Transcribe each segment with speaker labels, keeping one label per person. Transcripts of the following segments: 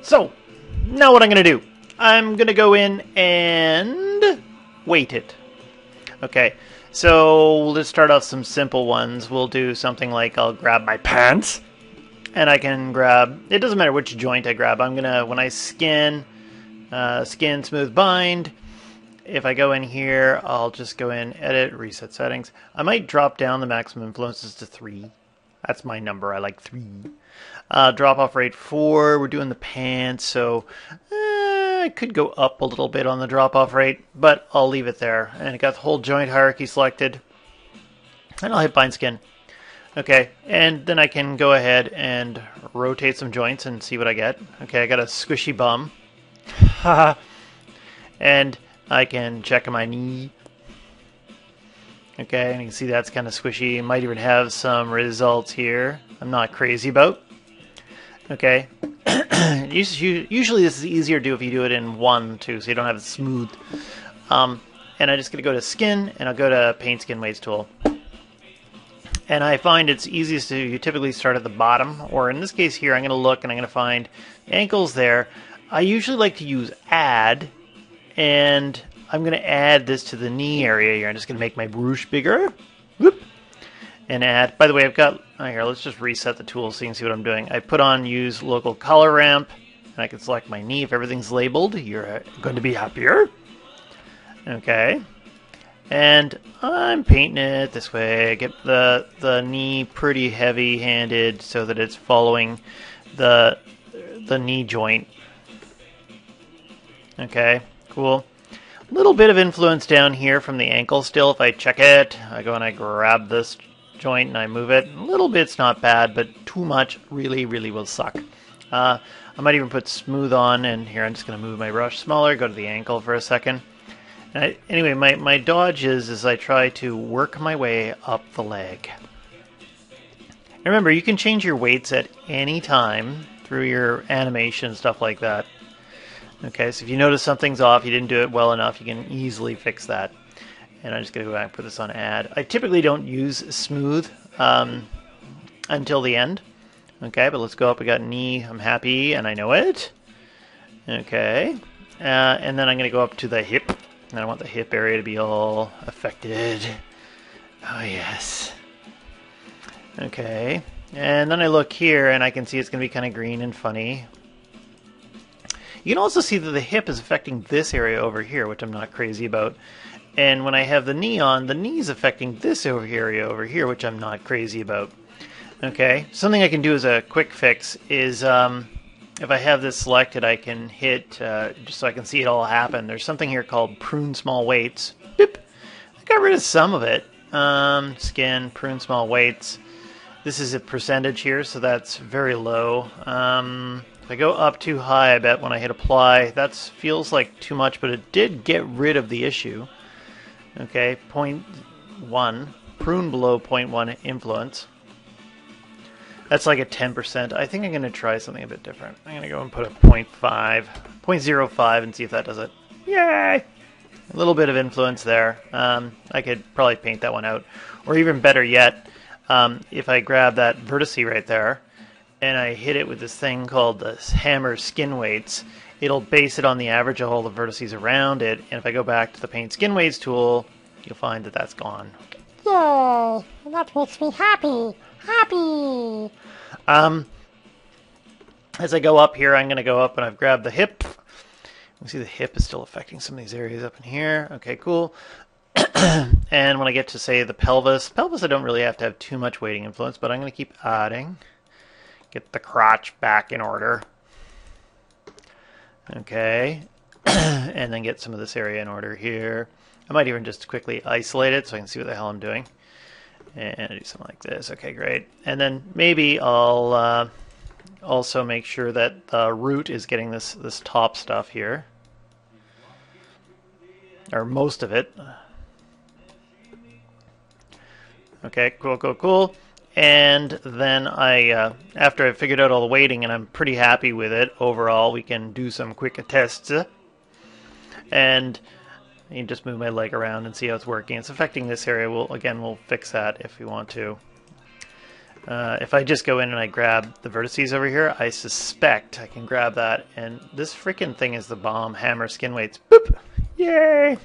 Speaker 1: So, now what I'm going to do, I'm going to go in and weight it. Okay, so let's start off some simple ones. We'll do something like I'll grab my pants, and I can grab, it doesn't matter which joint I grab. I'm going to, when I skin smooth bind, if I go in here, I'll just go in, edit, reset settings. I might drop down the maximum influences to 3. That's my number. I like 3. Drop off rate 4. We're doing the pants, so I could go up a little bit on the drop off rate, but I'll leave it there. And I got the whole joint hierarchy selected. And I'll hit bind skin. Okay, and then I can go ahead and rotate some joints and see what I get. Okay, I got a squishy bum. And I can check my knee. Okay, and you can see that's kind of squishy. Might even have some results here I'm not crazy about. Okay. Usually this is easier to do if you do it in one, too, so you don't have it smooth. And I'm just going to go to skin, and I'll go to paint skin weights tool. And I find it's easiest to you typically start at the bottom, or in this case here, I'm going to look and I'm going to find ankles there. I usually like to use add, and I'm going to add this to the knee area here. I'm just going to make my brush bigger. Whoop. And add. By the way, I've got, here, let's just reset the tool so you can see what I'm doing. I put on use local color ramp, and I can select my knee. If everything's labeled, you're going to be happier. Okay. And I'm painting it this way. Get the knee pretty heavy-handed so that it's following the knee joint. Okay, cool. A little bit of influence down here from the ankle still. If I check it, I go and I grab this joint and I move it. A little bit's not bad, but too much really, really will suck. I might even put smooth on, and here I'm just going to move my brush smaller, go to the ankle for a second. Anyway, my dodge is I try to work my way up the leg. And remember, you can change your weights at any time through your animation, stuff like that. Okay, so if you notice something's off, you didn't do it well enough, you can easily fix that. And I'm just going to go back and put this on add. I typically don't use smooth until the end. Okay, but let's go up. We got knee. I'm happy, and I know it. Okay. And then I'm going to go up to the hip. And I want the hip area to be all affected. Oh, yes. Okay. And then I look here, and I can see it's going to be kind of green and funny. You can also see that the hip is affecting this area over here, which I'm not crazy about. And when I have the knee on, the knee's affecting this area over here, which I'm not crazy about. Okay, something I can do as a quick fix is if I have this selected, I can hit, just so I can see it all happen. There's something here called prune small weights. Boop. I got rid of some of it. Skin, prune small weights. This is a percentage here, so that's very low. If I go up too high, I bet when I hit apply, that feels like too much, but it did get rid of the issue. Okay, 0.1, prune below 0.1 influence. That's like a 10%. I think I'm going to try something a bit different. I'm going to go and put a 0.05 and see if that does it. Yay! A little bit of influence there. I could probably paint that one out. Or even better yet, if I grab that vertice right there, and I hit it with this thing called the hammer skin weights, it'll base it on the average of all the vertices around it, and if I go back to the paint skin weights tool, you'll find that that's gone.
Speaker 2: Yay! That makes me happy! Happy!
Speaker 1: As I go up here, I'm going to go up and I've grabbed the hip. You can see the hip is still affecting some of these areas up in here. Okay, cool. And when I get to, say, the pelvis I don't really have to have too much weighting influence, but I'm going to keep adding. Get the crotch back in order. Okay. And then get some of this area in order here. I might even just quickly isolate it so I can see what the hell I'm doing. And do something like this. Okay, great. And then maybe I'll also make sure that the root is getting this top stuff here. Or most of it. Okay, cool. And then after I've figured out all the weighting and I'm pretty happy with it overall, we can do some quick tests. And you can just move my leg around and see how it's working. It's affecting this area. We'll fix that if we want to. If I just go in and I grab the vertices over here, I suspect I can grab that. And this freaking thing is the bomb. Hammer skin weights. Boop! Yay!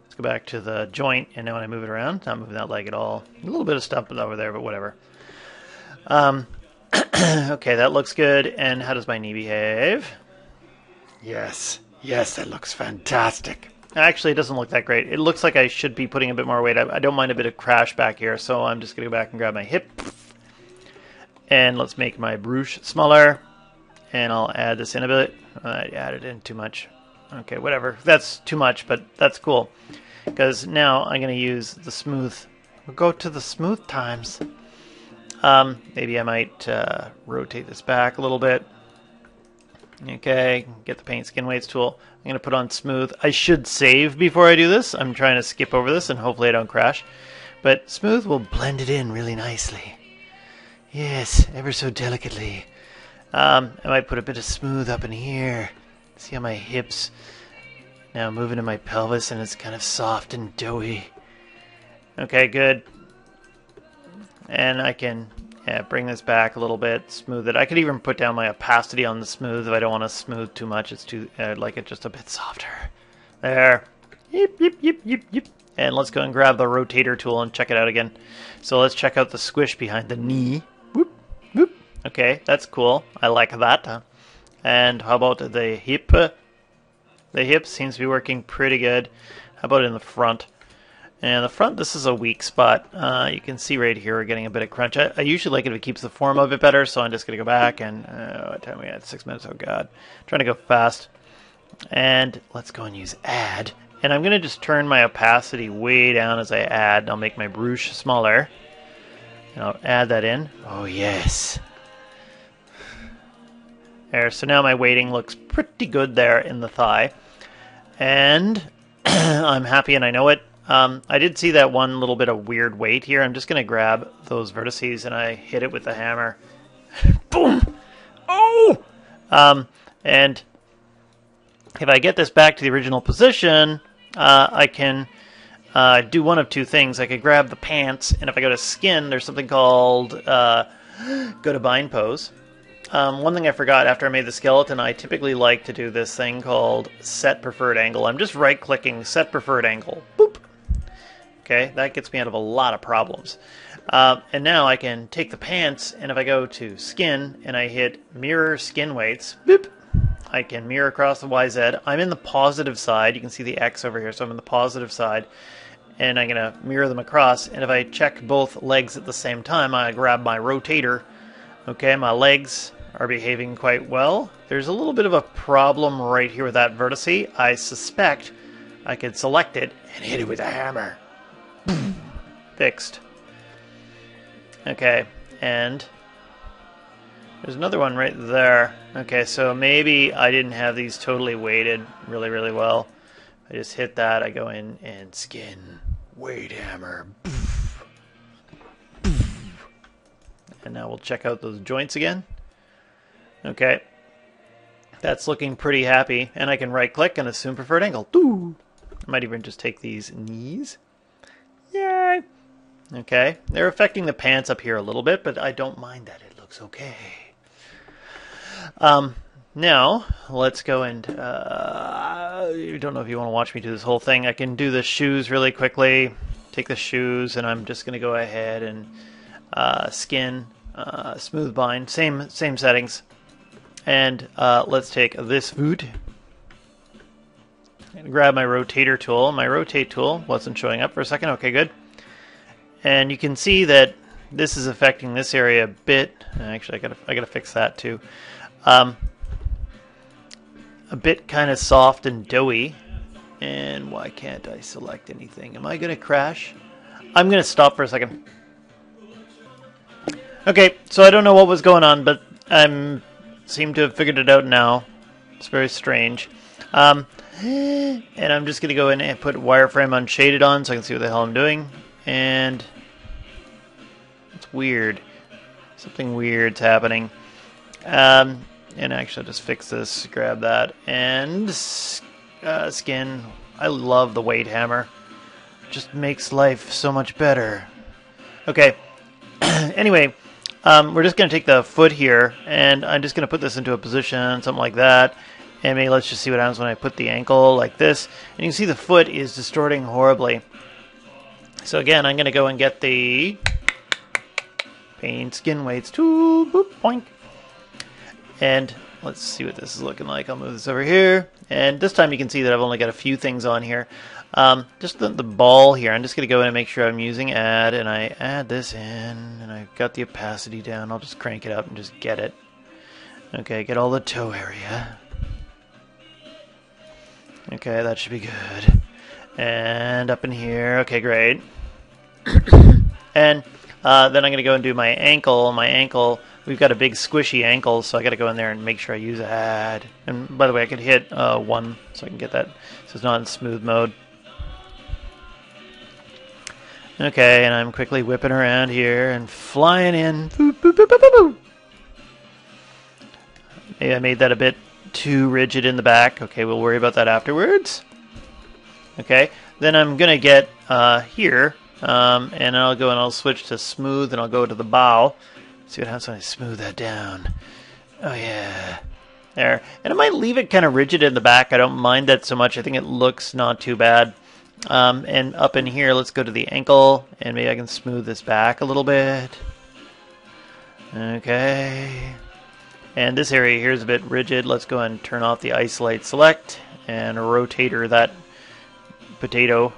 Speaker 1: Let's go back to the joint, and now when I move it around, not moving that leg at all. A little bit of stumping over there, but whatever. Okay, that looks good. And how does my knee behave? Yes, that looks fantastic. Actually, it doesn't look that great. It looks like I should be putting a bit more weight. I don't mind a bit of crash back here, so I'm just going to go back and grab my hip. And let's make my bruche smaller. And I'll add this in a bit. I added in too much. Okay, whatever. That's too much, but that's cool. Because now I'm going to use the smooth. We'll go to the smooth times. Maybe I might rotate this back a little bit. Okay, get the paint skin weights tool. I'm going to put on smooth. I should save before I do this. I'm trying to skip over this and hopefully I don't crash. But smooth will blend it in really nicely. Yes, ever so delicately. I might put a bit of smooth up in here. See how my hips now move into my pelvis and it's kind of soft and doughy. Okay, good. And I can bring this back a little bit, smooth it. I could even put down my opacity on the smooth if I don't want to smooth too much. It's too, I'd like it just a bit softer. There. Yip, yip, yip, yip, yip. And let's go and grab the rotator tool and check it out again. So let's check out the squish behind the knee. Whoop, whoop. Okay, that's cool. I like that. And how about the hip? The hip seems to be working pretty good. How about in the front? And the front, this is a weak spot. You can see right here we're getting a bit of crunch. I usually like it if it keeps the form a bit better, so I'm just going to go back and... what time are we at? 6 minutes. Oh, God. Trying to go fast. And let's go and use add. And I'm going to just turn my opacity way down as I add. I'll make my bruche smaller. And I'll add that in. Oh, yes. There. So now my weighting looks pretty good there in the thigh. And I'm happy and I know it. I did see that one little bit of weird weight here. I'm just going to grab those vertices and I hit it with the hammer. Boom! Oh! And if I get this back to the original position, I can do one of two things. I could grab the pants, and if I go to skin, there's something called go to bind pose. One thing I forgot after I made the skeleton, I typically like to do this thing called set preferred angle. I'm just right-clicking set preferred angle. Boop! Okay, that gets me out of a lot of problems. And now I can take the pants, and if I go to skin, and I hit mirror skin weights, boop, I can mirror across the YZ. I'm in the positive side. You can see the X over here, so I'm in the positive side. And I'm going to mirror them across, and if I check both legs at the same time, I grab my rotator. Okay, my legs are behaving quite well. There's a little bit of a problem right here with that vertice. I suspect I could select it and hit it with a hammer. Fixed. Okay, and there's another one right there. Okay, so maybe I didn't have these totally weighted really, really well. I just hit that, I go in and skin, weight hammer. And now we'll check out those joints again. Okay, that's looking pretty happy. And I can right click and assume preferred angle. Doo! I might even just take these knees. Yay! Okay, they're affecting the pants up here a little bit, but I don't mind that. It looks okay. Now, let's go and... I don't know if you want to watch me do this whole thing. I can do the shoes really quickly. Take the shoes, and I'm just going to go ahead and skin, smooth bind. Same settings. And let's take this foot. And grab my rotator tool. My rotate tool wasn't showing up for a second. Okay, good. And you can see that this is affecting this area a bit. Actually, I gotta fix that too. A bit kind of soft and doughy. And why can't I select anything? Am I gonna crash? I'm gonna stop for a second. Okay, so I don't know what was going on, but I seem to have figured it out now. It's very strange. And I'm just going to go in and put wireframe unshaded on so I can see what the hell I'm doing. And it's weird. Something weird's happening. And actually I'll just fix this, grab that, and skin. I love the weight hammer. Just makes life so much better. Okay. Anyway, we're just going to take the foot here, and I'm just going to put this into a position, something like that. And maybe let's just see what happens when I put the ankle like this. And you can see the foot is distorting horribly. So again, I'm going to go and get the Paint Skin Weights tool. Boop, boink. And let's see what this is looking like. I'll move this over here. And this time you can see that I've only got a few things on here. Just the ball here. I'm just going to go in and make sure I'm using add. And I add this in. And I've got the opacity down. I'll just crank it up and just get it. Okay, get all the toe area. Okay, that should be good. And up in here. Okay, great. And then I'm going to go and do my ankle. My ankle, we've got a big squishy ankle, so I got to go in there and make sure I use add. And by the way, I could hit 1 so I can get that so it's not in smooth mode. Okay, and I'm quickly whipping around here and flying in. Boop, boop, boop, boop, boop, boop. Maybe I made that a bit too rigid in the back. Okay, we'll worry about that afterwards. Okay, then I'm going to get here, and I'll go and I'll switch to smooth, and I'll go to the bow. See what happens when I smooth that down. Oh, yeah. There. And I might leave it kind of rigid in the back. I don't mind that so much. I think it looks not too bad. And up in here, let's go to the ankle, and maybe I can smooth this back a little bit. Okay. And this area here is a bit rigid. Let's go and turn off the isolate select and rotator that potato.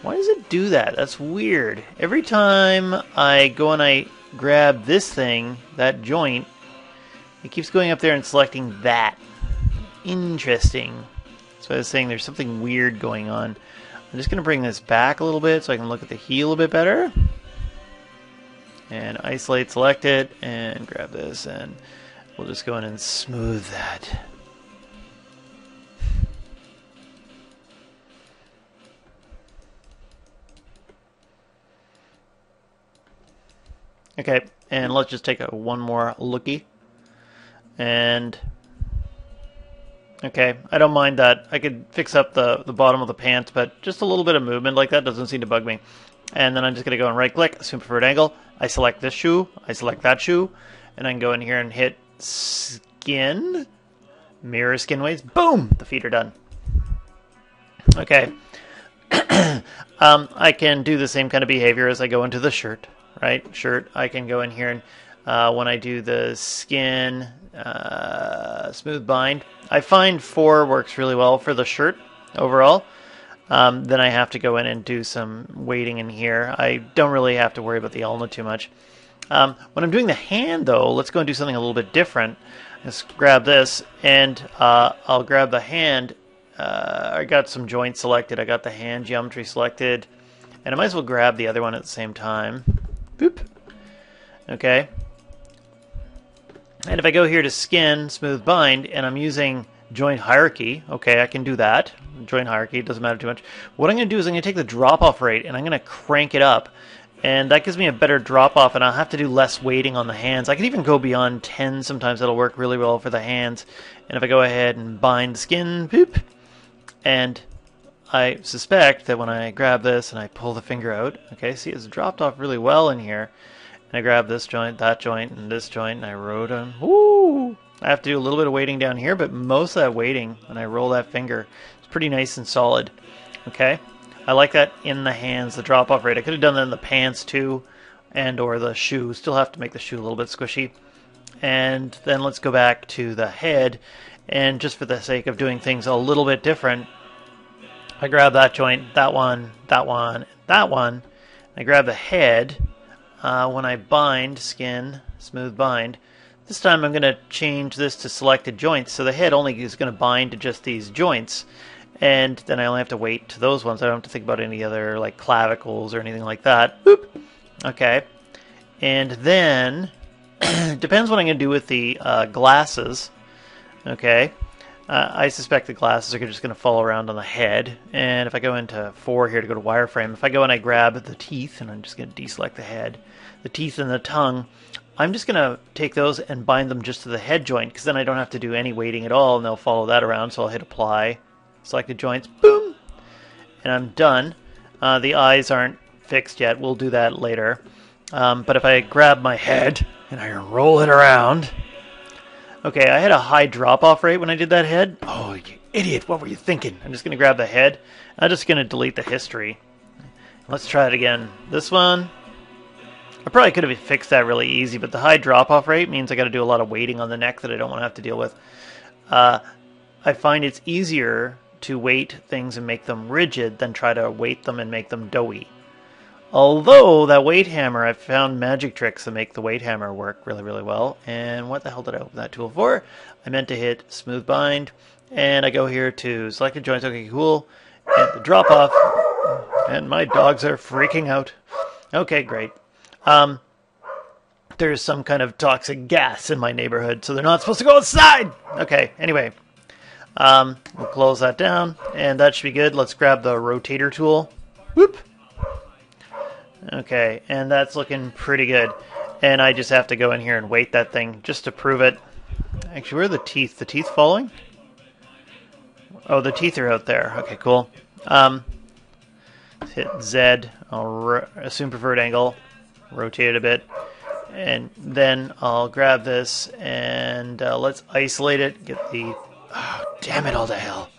Speaker 1: Why does it do that? That's weird. Every time I go and I grab this thing, that joint, it keeps going up there and selecting that. Interesting. So I was saying there's something weird going on. I'm just going to bring this back a little bit so I can look at the heel a bit better. And isolate, select it, and grab this, and we'll just go in and smooth that. Okay, and let's just take one more looky. And okay, I don't mind that. I could fix up the bottom of the pants, but just a little bit of movement like that doesn't seem to bug me. And then I'm just going to go and right-click, assume preferred angle. I select this shoe, I select that shoe, and I can go in here and hit skin, mirror skin weights. Boom! The feet are done. Okay. I can do the same kind of behavior as I go into the shirt, right? Shirt, I can go in here and when I do the skin, smooth bind, I find 4 works really well for the shirt overall. Then I have to go in and do some weighting in here. I don't really have to worry about the ulna too much. When I'm doing the hand, though, let's go and do something a little bit different. Let's grab this, and I'll grab the hand. I got some joints selected. I got the hand geometry selected. And I might as well grab the other one at the same time. Boop. Okay. And if I go here to skin, smooth bind, and I'm using joint hierarchy, okay, I can do that. Joint hierarchy, it doesn't matter too much. What I'm going to do is I'm going to take the drop-off rate and I'm going to crank it up. And that gives me a better drop-off, and I'll have to do less weighting on the hands. I can even go beyond 10 sometimes. That'll work really well for the hands. And if I go ahead and bind the skin, boop, and I suspect that when I grab this and I pull the finger out, okay, see it's dropped off really well in here. And I grab this joint, and this joint, and I rotate them. Woo! I have to do a little bit of weighting down here, but most of that weighting, when I roll that finger, is pretty nice and solid. Okay? I like that in the hands, the drop-off rate. I could have done that in the pants too, and or the shoe. Still have to make the shoe a little bit squishy. And then let's go back to the head, and just for the sake of doing things a little bit different, I grab that joint, that one, that one, that one. I grab the head. When I bind, skin, smooth bind, this time I'm going to change this to selected joints, so the head only is going to bind to just these joints, and then I only have to wait to those ones. I don't have to think about any other like clavicles or anything like that. Boop. Okay. And then, depends what I'm going to do with the glasses. Okay. I suspect the glasses are just going to fall around on the head, and if I go into 4 here to go to wireframe, if I go and I grab the teeth, and I'm just going to deselect the head, the teeth and the tongue, I'm just going to take those and bind them just to the head joint, because then I don't have to do any weighting at all, and they'll follow that around. So I'll hit apply, select the joints, boom, and I'm done. The eyes aren't fixed yet. We'll do that later. But if I grab my head and I roll it around... Okay, I had a high drop-off rate when I did that head. Oh, you idiot, what were you thinking? I'm just going to grab the head. I'm just going to delete the history. Let's try it again. This one... I probably could have fixed that really easy, but the high drop-off rate means I got to do a lot of weighting on the neck that I don't want to have to deal with. I find it's easier to weight things and make them rigid than try to weight them and make them doughy. Although, that weight hammer, I've found magic tricks that make the weight hammer work really, really well. And what the hell did I open that tool for? I meant to hit smooth bind, and I go here to selected joints, okay, cool, and the drop off, and my dogs are freaking out. Okay, great. There's some kind of toxic gas in my neighborhood, so they're not supposed to go outside! Okay, anyway. We'll close that down, and that should be good. Let's grab the rotator tool. Whoop! Okay, and that's looking pretty good. And I just have to go in here and weight that thing just to prove it. Actually, where are the teeth? The teeth following? Oh, the teeth are out there. Okay, cool. Let's hit Z. I'll assume preferred angle. Rotate it a bit. And then I'll grab this and let's isolate it. Get the... Oh, damn it all to hell.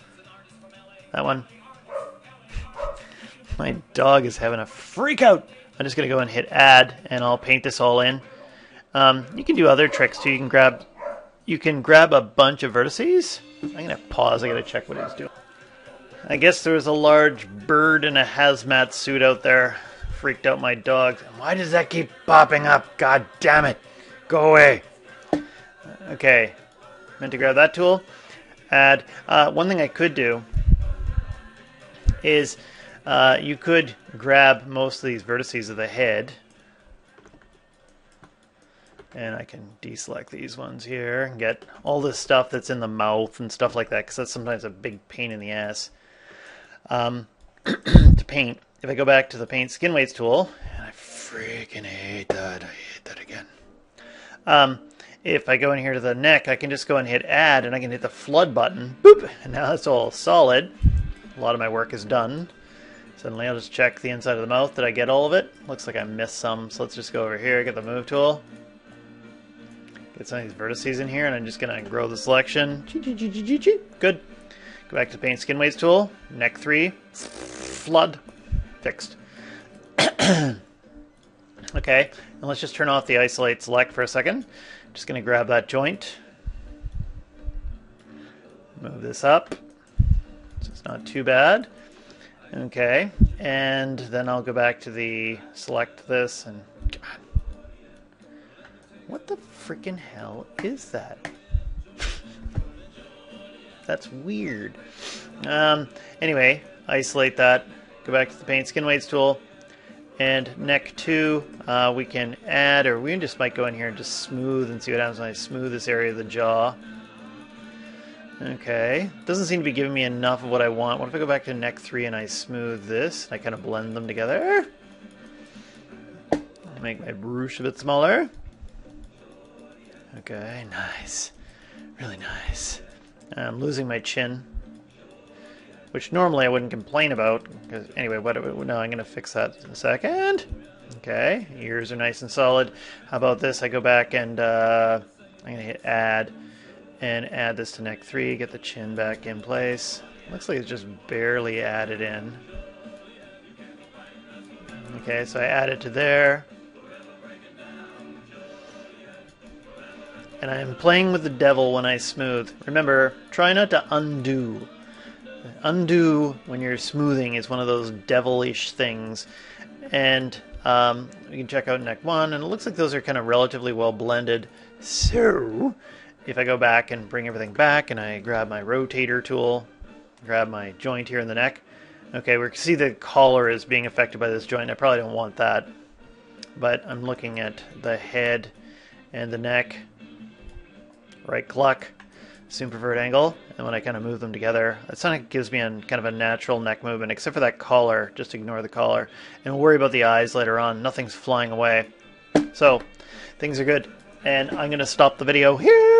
Speaker 1: That one. My dog is having a freak out. I'm just going to go and hit add, and I'll paint this all in. You can do other tricks too. You can grab a bunch of vertices. I'm going to pause. I got to check what it's doing. I guess there was a large bird in a hazmat suit out there. Freaked out my dog. Why does that keep popping up? God damn it. Go away. Okay. Meant to grab that tool. Add. One thing I could do is you could grab most of these vertices of the head. And I can deselect these ones here and get all this stuff that's in the mouth and stuff like that, because that's sometimes a big pain in the ass to paint. If I go back to the paint skin weights tool, and I freaking hate that. I hate that again. If I go in here to the neck, I can just go and hit add, and I can hit the flood button. Boop! And now it's all solid. A lot of my work is done. Suddenly I'll just check the inside of the mouth. Did I get all of it? Looks like I missed some, so let's just go over here, get the move tool. Get some of these vertices in here, and I'm just going to grow the selection. Good. Go back to the paint skin weights tool. Neck 3. Flood. Fixed. Okay, and let's just turn off the isolate select for a second. Just going to grab that joint. Move this up. So it's not too bad. Okay, and then I'll go back to the select this and... God. What the freaking hell is that? That's weird. Anyway, isolate that. Go back to the paint skin weights tool. And neck 2, we can add, or we just might go in here and just smooth and see what happens when I smooth this area of the jaw. Okay, doesn't seem to be giving me enough of what I want. What if I go back to neck 3 and I smooth this? And I kind of blend them together. Make my brush a bit smaller. Okay, nice. Really nice. I'm losing my chin, which normally I wouldn't complain about. Because anyway, no, I'm going to fix that in a second. Okay, ears are nice and solid. How about this? I go back and I'm going to hit add and add this to neck 3. Get the chin back in place. Looks like it's just barely added in. Okay, so I add it to there. And I'm playing with the devil when I smooth. Remember, try not to undo. Undo when you're smoothing is one of those devilish things. And we can check out neck 1, and it looks like those are kind of relatively well blended. So, if I go back and bring everything back, and I grab my rotator tool, grab my joint here in the neck. Okay, we see the collar is being affected by this joint. I probably don't want that. But I'm looking at the head and the neck. Right cluck, assume preferred angle, and when I kind of move them together, that kind of gives me kind of a natural neck movement, except for that collar. Just ignore the collar, and we'll worry about the eyes later on. Nothing's flying away. So, things are good, and I'm going to stop the video here.